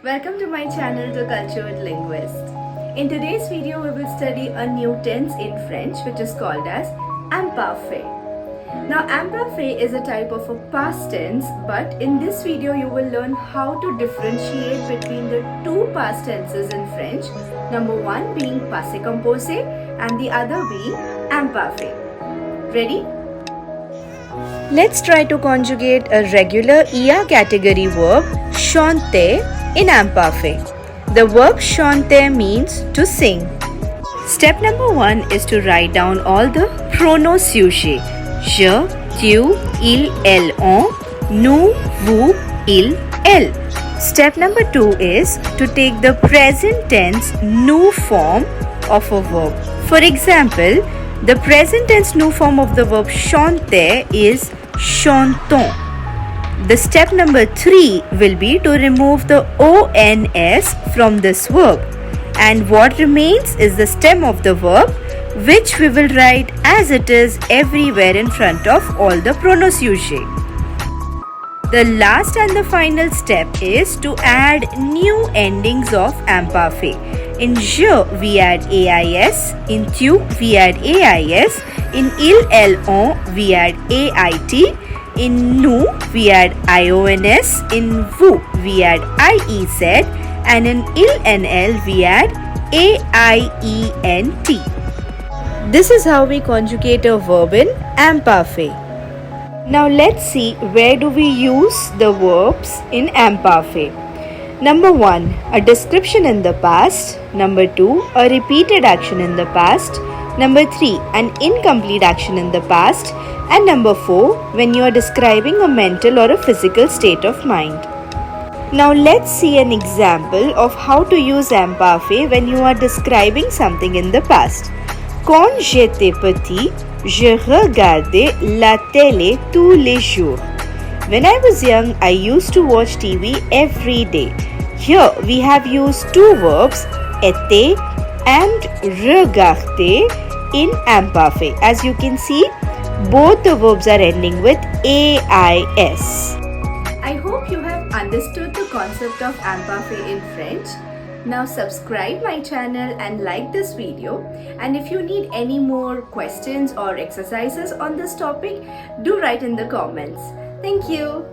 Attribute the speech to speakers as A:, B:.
A: Welcome to my channel, The Cultured Linguist. In today's video, we will study a new tense in French which is called as Imparfait. Now, Imparfait is a type of a past tense, but in this video, you will learn how to differentiate between the two past tenses in French. Number one being passé composé and the other being Imparfait. Ready? Let's try to conjugate a regular ER category verb chanter in Imparfait. The verb chanter means to sing. Step number 1 is to write down all the pronoms sujets. Je, tu, il, elle, on, nous, vous, il, elle. Step number 2 is to take the present tense nous form of a verb. For example, the present tense nous form of the verb chanter is chantons. The step number 3 will be to remove the ons from this verb, and what remains is the stem of the verb, which we will write as it is everywhere in front of all the pronoms sujets. The last and the final step is to add new endings of Imparfait. In je, we add AIS. In tu, we add AIS. In il, elle, on, we add AIT. In nous, we add IONS. In vous, we add IEZ. And in il and elle, we add AIENT. This is how we conjugate a verb in Imparfait. Now let's see where do we use the verbs in Imparfait. Number 1, a description in the past. Number 2, a repeated action in the past. Number 3, an incomplete action in the past. And number 4, when you are describing a mental or a physical state of mind. Now let's see an example of how to use Imparfait when you are describing something in the past. Quand j'étais petit, je regardais la télé tous les jours. When I was young, I used to watch TV every day. Here we have used two verbs, était and regarder in Imparfait. As you can see, both the verbs are ending with AIS. I hope you have understood the concept of Imparfait in French. Now subscribe my channel and like this video, and if you need any more questions or exercises on this topic, do write in the comments. Thank you.